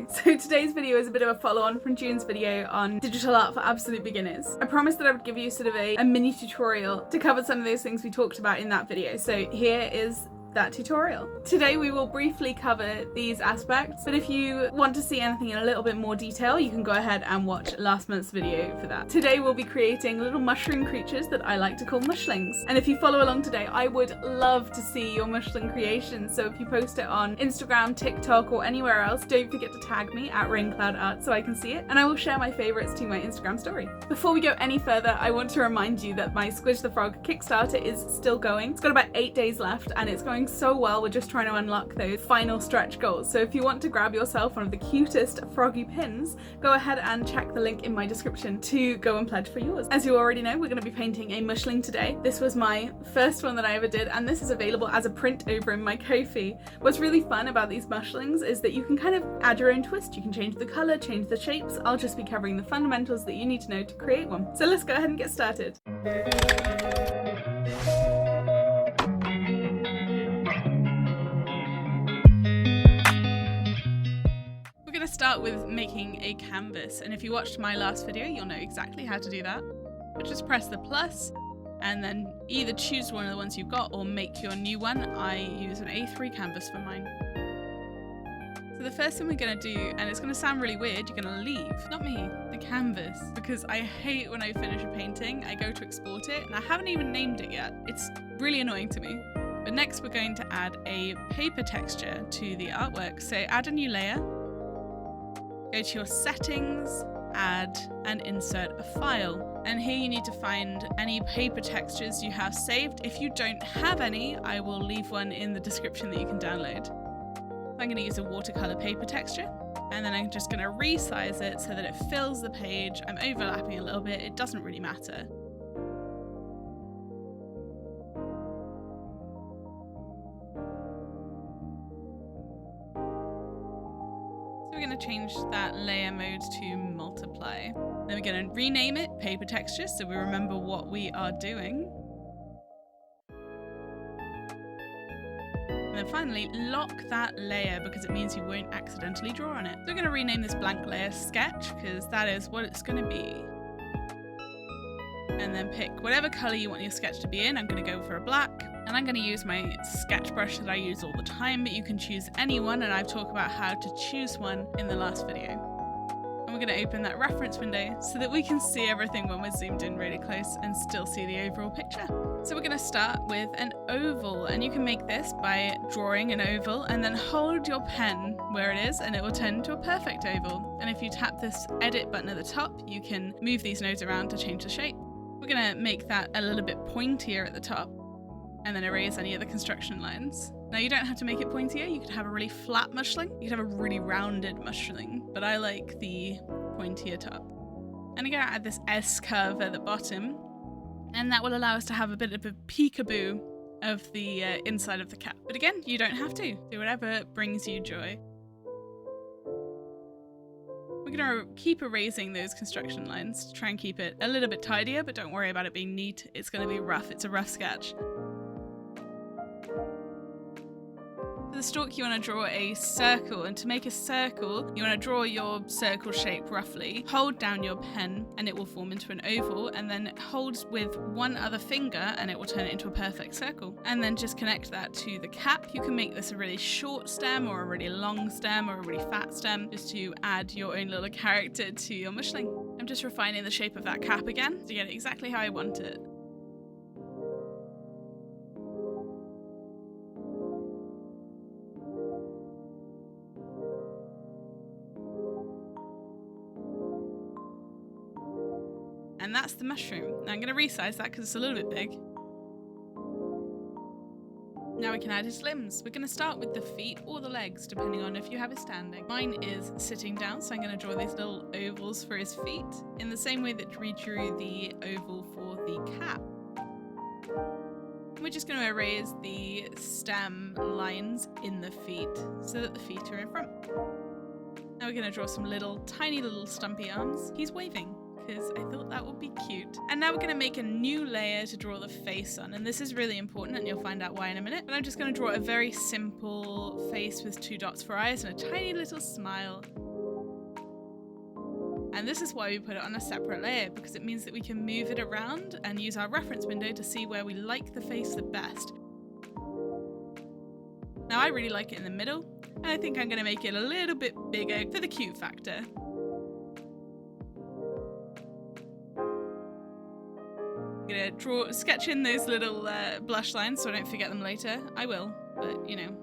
video. So today's video is a bit of a follow-on from June's video on digital art for absolute beginners. I promised that I would give you sort of a mini tutorial to cover some of those things we talked about in that video. So here is that tutorial. Today we will briefly cover these aspects, but if you want to see anything in a little bit more detail, you can go ahead and watch last month's video for that. Today we'll be creating little mushroom creatures that I like to call mushlings. And if you follow along today, I would love to see your mushling creations. So if you post it on Instagram, TikTok, or anywhere else, don't forget to tag me at RAYNCLOUD art so I can see it, and I will share my favorites to my Instagram story. Before we go any further, I want to remind you that my Squish the Frog Kickstarter is still going. It's got about 8 days left and it's going so well. We're just trying to unlock those final stretch goals. So if you want to grab yourself one of the cutest froggy pins, go ahead and check the link in my description to go and pledge for yours. As you already know, we're going to be painting a mushling today. This was my first one that I ever did, and this is available as a print over in my Ko-fi. What's really fun about these mushlings is that you can kind of add your own twist. You can change the color, change the shapes. I'll just be covering the fundamentals that you need to know to create one. So let's go ahead and get started. Start with making a canvas, and if you watched my last video you'll know exactly how to do that. But just press the plus and then either choose one of the ones you've got or make your new one. I use an A3 canvas for mine. So the first thing we're going to do, and it's going to sound really weird, you're going to leave, not me, the canvas, because I hate when I finish a painting, I go to export it and I haven't even named it yet. It's really annoying to me. But next we're going to add a paper texture to the artwork. So add a new layer. Go to your settings, add and insert a file. And here you need to find any paper textures you have saved. If you don't have any, I will leave one in the description that you can download. I'm going to use a watercolor paper texture, and then I'm just going to resize it so that it fills the page. I'm overlapping a little bit, it doesn't really matter. We're going to change that layer mode to multiply. Then we're going to rename it paper texture so we remember what we are doing. And then finally lock that layer because it means you won't accidentally draw on it. So we're going to rename this blank layer sketch because that is what it's going to be. And then pick whatever color you want your sketch to be in. I'm going to go for a black. And I'm going to use my sketch brush that I use all the time, but you can choose any one, and I've talked about how to choose one in the last video. And we're going to open that reference window so that we can see everything when we're zoomed in really close and still see the overall picture. So we're going to start with an oval, and you can make this by drawing an oval and then hold your pen where it is and it will turn into a perfect oval. And if you tap this edit button at the top, you can move these nodes around to change the shape. We're going to make that a little bit pointier at the top, and then erase any of the construction lines. Now you don't have to make it pointier, you could have a really flat mushling, you could have a really rounded mushling, but I like the pointier top. And I'm gonna add this S curve at the bottom, and that will allow us to have a bit of a peekaboo of the inside of the cap. But again, you don't have to, do whatever brings you joy. We're gonna keep erasing those construction lines to try and keep it a little bit tidier, but don't worry about it being neat, it's gonna be rough, it's a rough sketch. For the stalk, you want to draw a circle, and to make a circle, you want to draw your circle shape roughly. Hold down your pen and it will form into an oval, and then hold with one other finger and it will turn it into a perfect circle. And then just connect that to the cap. You can make this a really short stem or a really long stem or a really fat stem, just to add your own little character to your mushling. I'm just refining the shape of that cap again to get it exactly how I want it. And that's the mushroom. Now I'm going to resize that because it's a little bit big. Now we can add his limbs. We're going to start with the feet or the legs, depending on if you have it standing. Mine is sitting down, so I'm going to draw these little ovals for his feet, in the same way that we drew the oval for the cap. We're just going to erase the stem lines in the feet so that the feet are in front. Now we're going to draw some tiny little stumpy arms. He's waving, because I thought that would be cute. And now we're going to make a new layer to draw the face on, and this is really important and you'll find out why in a minute. But I'm just going to draw a very simple face with 2 dots for eyes and a tiny little smile. And this is why we put it on a separate layer, because it means that we can move it around and use our reference window to see where we like the face the best. Now I really like it in the middle, and I think I'm going to make it a little bit bigger for the cute factor. I'm going to sketch in those little blush lines so I don't forget them later. I will, but you know.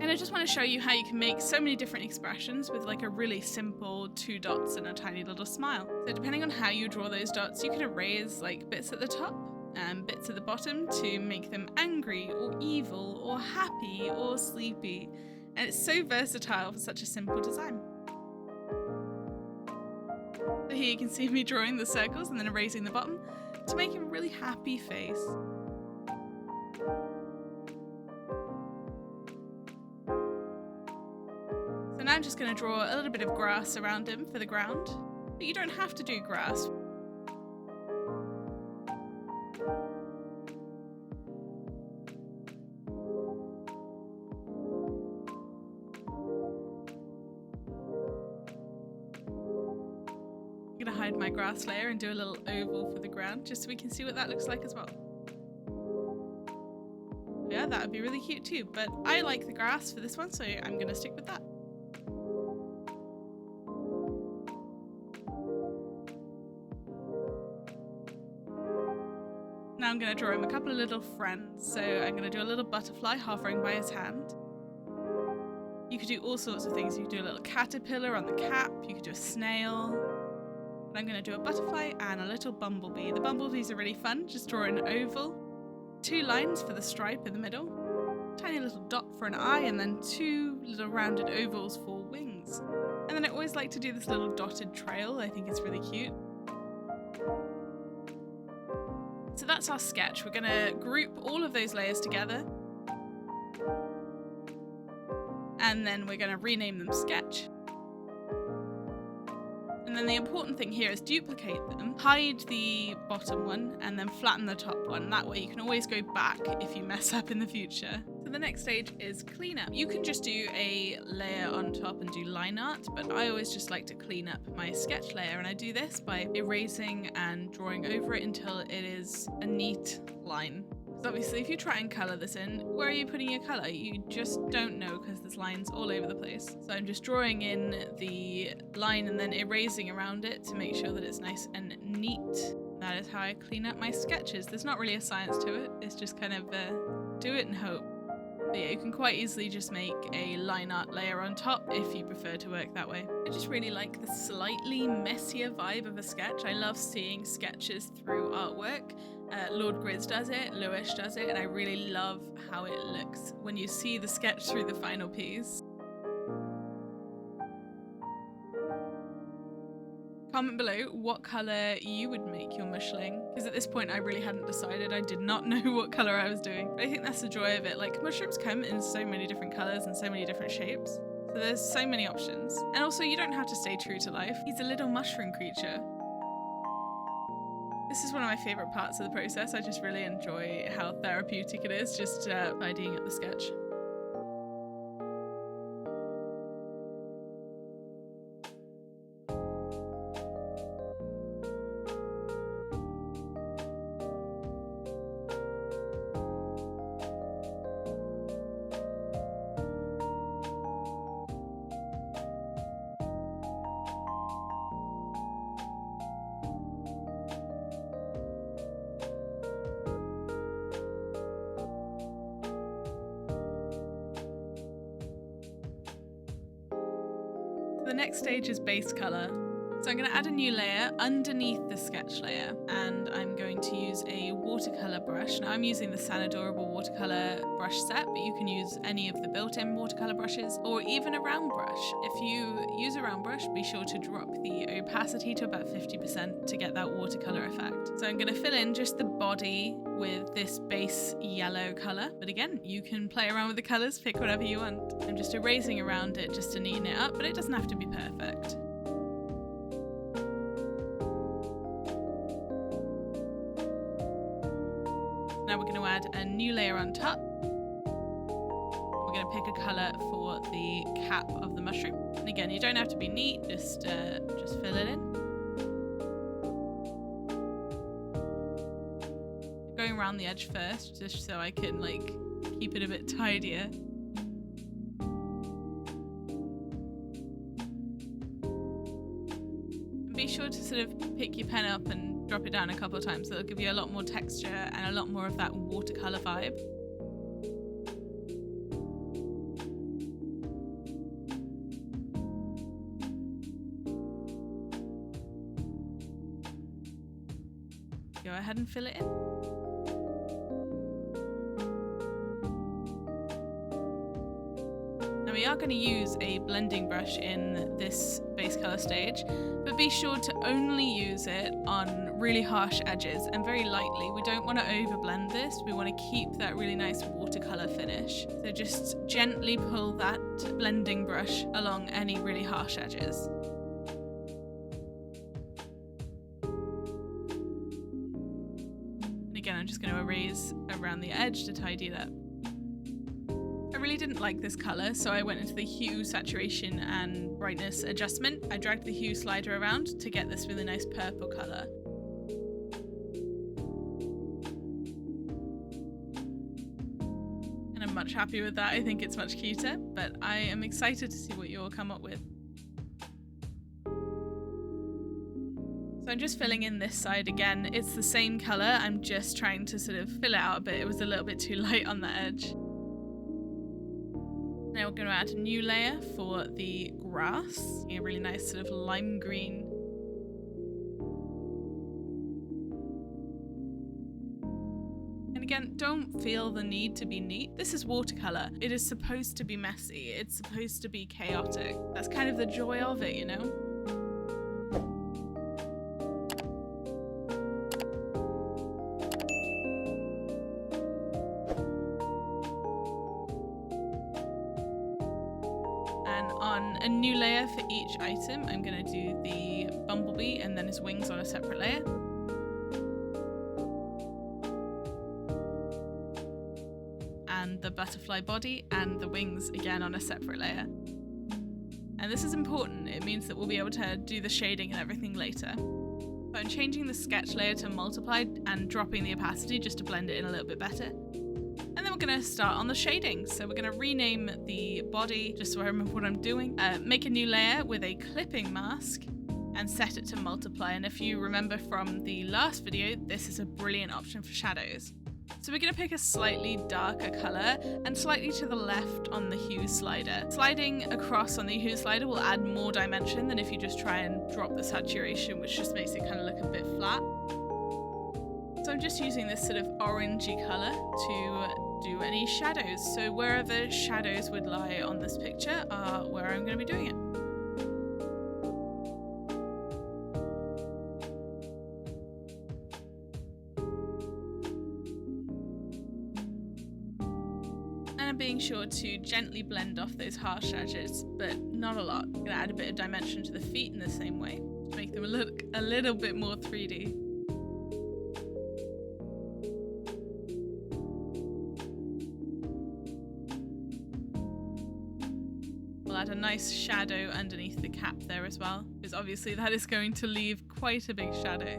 And I just want to show you how you can make so many different expressions with like a really simple 2 dots and a tiny little smile. So depending on how you draw those dots, you can erase like bits at the top and bits at the bottom to make them angry or evil or happy or sleepy. And it's so versatile for such a simple design. So here you can see me drawing the circles and then erasing the bottom to make a really happy face. So now I'm just going to draw a little bit of grass around him for the ground, but you don't have to do grass. I'm going to hide my grass layer and do a little oval for the ground just so we can see what that looks like as well. Yeah, that would be really cute too, but I like the grass for this one, so I'm going to stick with that. Now I'm going to draw him a couple of little friends, so I'm going to do a little butterfly hovering by his hand. You could do all sorts of things. You could do a little caterpillar on the cap, you could do a snail. I'm going to do a butterfly and a little bumblebee. The bumblebees are really fun. Just draw an oval, 2 lines for the stripe in the middle, tiny little dot for an eye, and then 2 little rounded ovals for wings. And then I always like to do this little dotted trail. I think it's really cute. So that's our sketch. We're going to group all of those layers together. And then we're going to rename them sketch. And then the important thing here is duplicate them, hide the bottom one, and then flatten the top one. That way you can always go back if you mess up in the future. So the next stage is cleanup. You can just do a layer on top and do line art, but I always just like to clean up my sketch layer, and I do this by erasing and drawing over it until it is a neat line. Obviously, if you try and colour this in, where are you putting your colour? You just don't know because there's lines all over the place. So I'm just drawing in the line and then erasing around it to make sure that it's nice and neat. That is how I clean up my sketches. There's not really a science to it. It's just kind of do it and hope. But yeah, you can quite easily just make a line art layer on top if you prefer to work that way. I just really like the slightly messier vibe of a sketch. I love seeing sketches through artwork. Lord Grizz does it, Lewis does it, and I really love how it looks when you see the sketch through the final piece. Comment below what colour you would make your mushling, because at this point I really hadn't decided. I did not know what colour I was doing. But I think that's the joy of it. Like, mushrooms come in so many different colours and so many different shapes. So there's so many options. And also you don't have to stay true to life. He's a little mushroom creature. This is one of my favourite parts of the process. I just really enjoy how therapeutic it is just tidying up the sketch. The next stage is base colour. So I'm going to add a new layer underneath the sketch layer, and I'm going to use a watercolour brush. Now I'm using the Sanadorable watercolour brush set, but you can use any of the built-in watercolour brushes or even a round brush. If you use a round brush, be sure to drop the opacity to about 50% to get that watercolour effect. So I'm going to fill in just the body with this base yellow colour, but again, you can play around with the colours, pick whatever you want. I'm just erasing around it just to neaten it up, but it doesn't have to be perfect. Now we're going to add a new layer on top. We're going to pick a colour for the cap of the mushroom. And again, you don't have to be neat, just fill it in. Going around the edge first, just so I can like keep it a bit tidier. And be sure to sort of pick your pen up and drop it down a couple of times. It'll give you a lot more texture and a lot more of that watercolor vibe. Go ahead and fill it in. Now we are going to use a blending brush in this base color stage, but be sure to only use it on really harsh edges and very lightly. We don't want to overblend this. We want to keep that really nice watercolor finish. So just gently pull that blending brush along any really harsh edges. Again, I'm just going to erase around the edge to tidy it up. I really didn't like this colour, so I went into the hue, saturation and brightness adjustment. I dragged the hue slider around to get this really nice purple colour. And I'm much happier with that. I think it's much cuter, but I am excited to see what you'll come up with. So I'm just filling in this side again. It's the same colour, I'm just trying to sort of fill it out a bit. It was a little bit too light on the edge. Now we're going to add a new layer for the grass. A really nice sort of lime green. And again, don't feel the need to be neat. This is watercolour. It is supposed to be messy. It's supposed to be chaotic. That's kind of the joy of it, you know? On a new layer for each item, I'm going to do the bumblebee and then his wings on a separate layer. And the butterfly body and the wings again on a separate layer. And this is important, it means that we'll be able to do the shading and everything later. So I'm changing the sketch layer to multiplied and dropping the opacity just to blend it in a little bit better. And then we're going to start on the shading. So we're going to rename the body, just so I remember what I'm doing. Make a new layer with a clipping mask and set it to multiply. And if you remember from the last video, this is a brilliant option for shadows. So we're going to pick a slightly darker colour and slightly to the left on the hue slider. Sliding across on the hue slider will add more dimension than if you just try and drop the saturation, which just makes it kind of look a bit flat. So I'm just using this sort of orangey colour to do any shadows. So wherever shadows would lie on this picture are where I'm going to be doing it. And I'm being sure to gently blend off those harsh edges, but not a lot. I'm going to add a bit of dimension to the feet in the same way to make them look a little bit more 3D. Add a nice shadow underneath the cap there as well, because obviously that is going to leave quite a big shadow.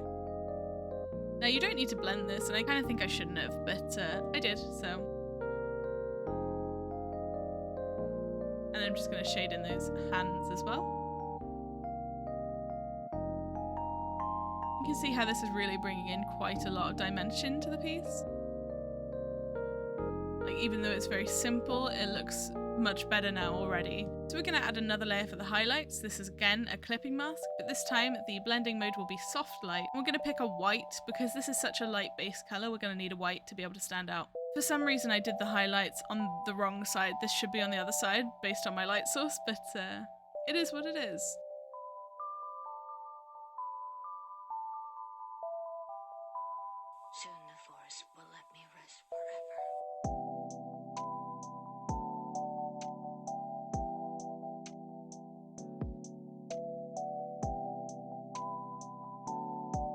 Now you don't need to blend this, and I kind of think I shouldn't have, but I did, so. And I'm just going to shade in those hands as well. You can see how this is really bringing in quite a lot of dimension to the piece. Like, even though it's very simple, it looks much better now already. So we're going to add another layer for the highlights. This is again a clipping mask, but this time the blending mode will be soft light. We're going to pick a white because this is such a light base color. We're going to need a white to be able to stand out. For some reason I did the highlights on the wrong side. This should be on the other side based on my light source, but it is what it is. Soon the forest will let me rest forever.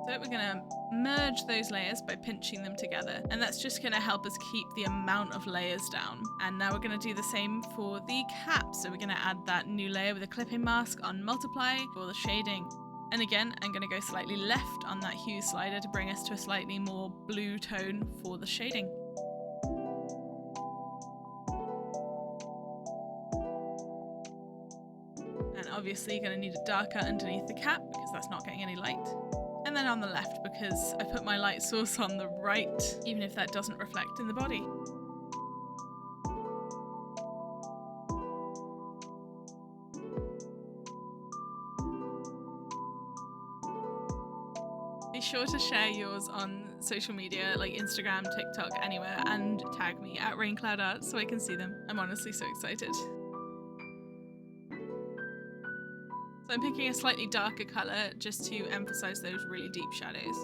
So we're gonna merge those layers by pinching them together, and that's just gonna help us keep the amount of layers down. And now we're gonna do the same for the cap. So we're gonna add that new layer with a clipping mask on multiply for the shading. And again, I'm gonna go slightly left on that hue slider to bring us to a slightly more blue tone for the shading. And obviously you're gonna need it darker underneath the cap because that's not getting any light. And then on the left because I put my light source on the right, even if that doesn't reflect in the body. Be sure to share yours on social media like Instagram, TikTok, anywhere, and tag me at RAYNCLOUD Art so I can see them. I'm honestly so excited. So I'm picking a slightly darker colour just to emphasise those really deep shadows.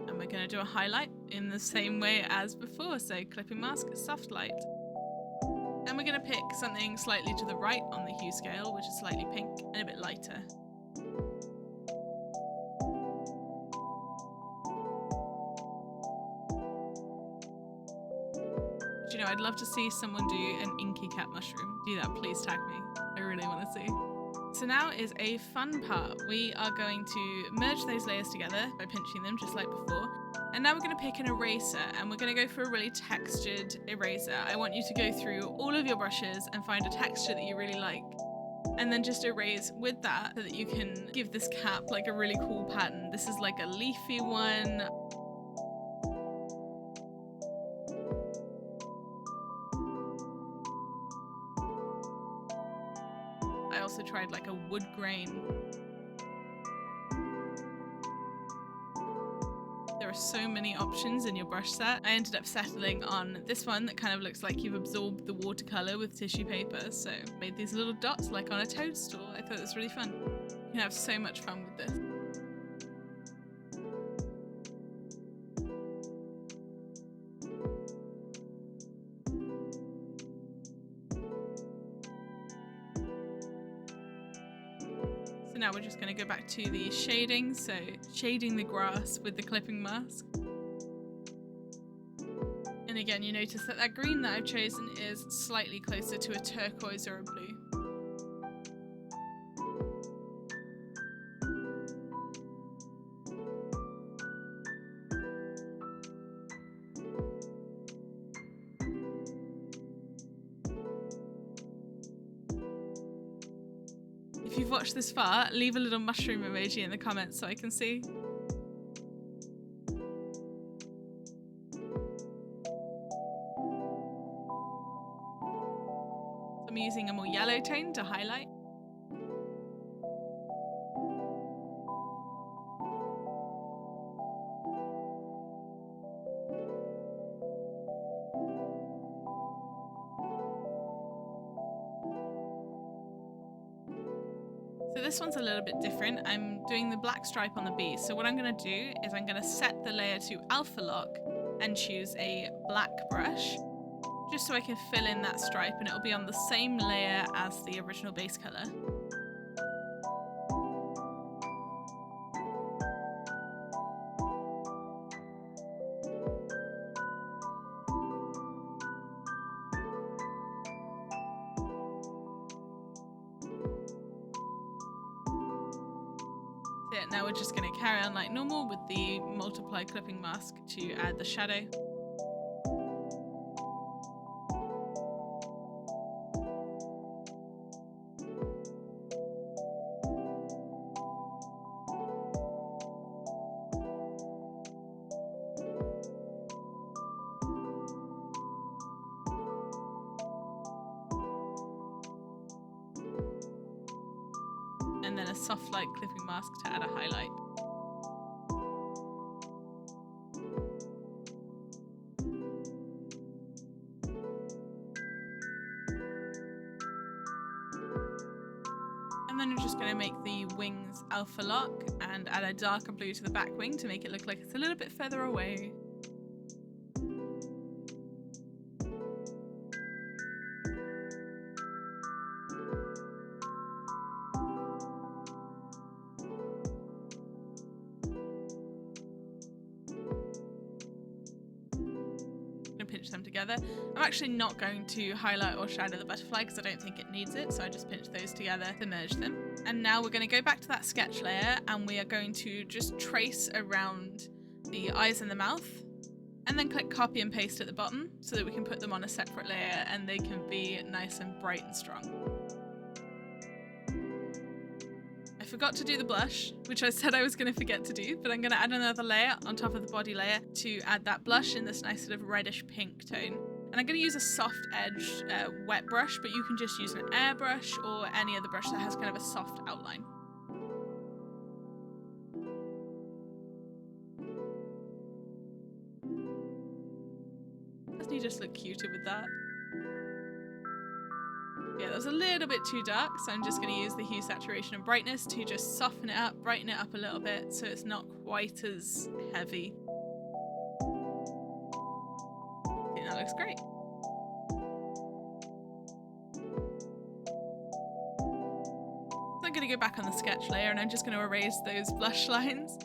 And we're going to do a highlight in the same way as before, so clipping mask, soft light. And we're going to pick something slightly to the right on the hue scale, which is slightly pink and a bit lighter. You know, I'd love to see someone do an inky cat mushroom. Do that, please tag me. I really want to see. So now is a fun part. We are going to merge those layers together by pinching them just like before. And now we're going to pick an eraser and we're going to go for a really textured eraser. I want you to go through all of your brushes and find a texture that you really like. And then just erase with that so that you can give this cap like a really cool pattern. This is like a leafy one. I also tried like a wood grain. There are so many options in your brush set. I ended up settling on this one that kind of looks like you've absorbed the watercolor with tissue paper. So I made these little dots like on a toadstool. I thought it was really fun. You can have so much fun with this. Now we're just going to go back to the shading, so shading the grass with the clipping mask. And again, you notice that that green that I've chosen is slightly closer to a turquoise or a blue. If you've watched this far, leave a little mushroom emoji in the comments so I can see. So I'm using a more yellow tone to highlight. So this one's a little bit different. I'm doing the black stripe on the bee. So what I'm going to do is I'm going to set the layer to alpha lock and choose a black brush just so I can fill in that stripe and it'll be on the same layer as the original base color. Now we're just going to carry on like normal with the multiply clipping mask to add the shadow. And then a soft light clipping mask to add a highlight. And then I'm just going to make the wings alpha lock and add a darker blue to the back wing to make it look like it's a little bit further away. pinch them together. I'm actually not going to highlight or shadow the butterfly because I don't think it needs it, so I just pinched those together to merge them. And now we're going to go back to that sketch layer and we are going to just trace around the eyes and the mouth, and then click copy and paste at the bottom so that we can put them on a separate layer and they can be nice and bright and strong. I forgot to do the blush, which I said I was going to forget to do, but I'm going to add another layer on top of the body layer to add that blush in this nice sort of reddish pink tone. And I'm going to use a soft edged wet brush, but you can just use an airbrush or any other brush that has kind of a soft outline. Doesn't he just look cuter with that? Yeah, that was a little bit too dark, so I'm just going to use the hue, saturation and brightness to just soften it up, brighten it up a little bit so it's not quite as heavy. I think that looks great. So I'm going to go back on the sketch layer and I'm just going to erase those blush lines.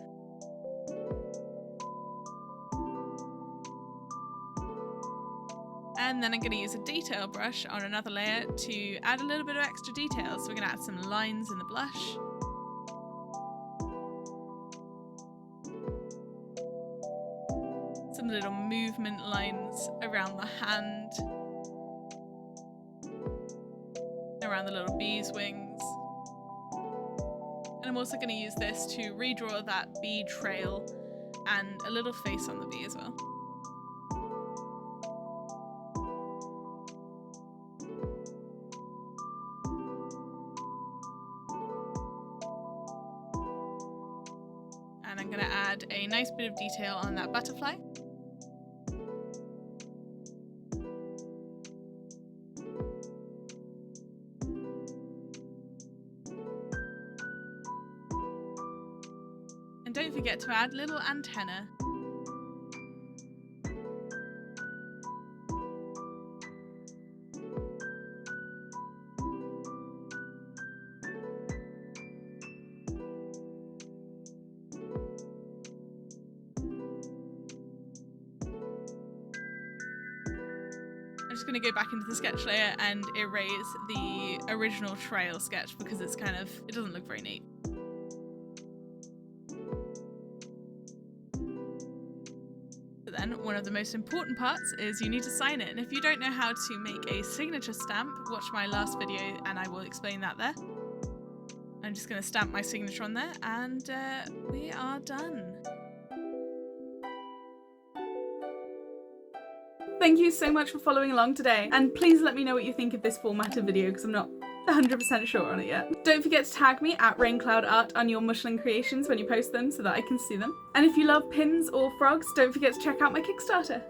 And then I'm going to use a detail brush on another layer to add a little bit of extra detail. So we're going to add some lines in the blush. Some little movement lines around the hand. Around the little bee's wings. And I'm also going to use this to redraw that bee trail and a little face on the bee as well. And I'm going to add a nice bit of detail on that butterfly. And don't forget to add little antenna. I'm just going to go back into the sketch layer and erase the original trail sketch because it doesn't look very neat. But then one of the most important parts is you need to sign it, and if you don't know how to make a signature stamp, watch my last video and I will explain that there. I'm just going to stamp my signature on there and we are done. Thank you so much for following along today, and please let me know what you think of this format of video because I'm not 100% sure on it yet. Don't forget to tag me at RAYNCLOUD Art on your Mushling creations when you post them so that I can see them. And if you love pins or frogs, don't forget to check out my Kickstarter.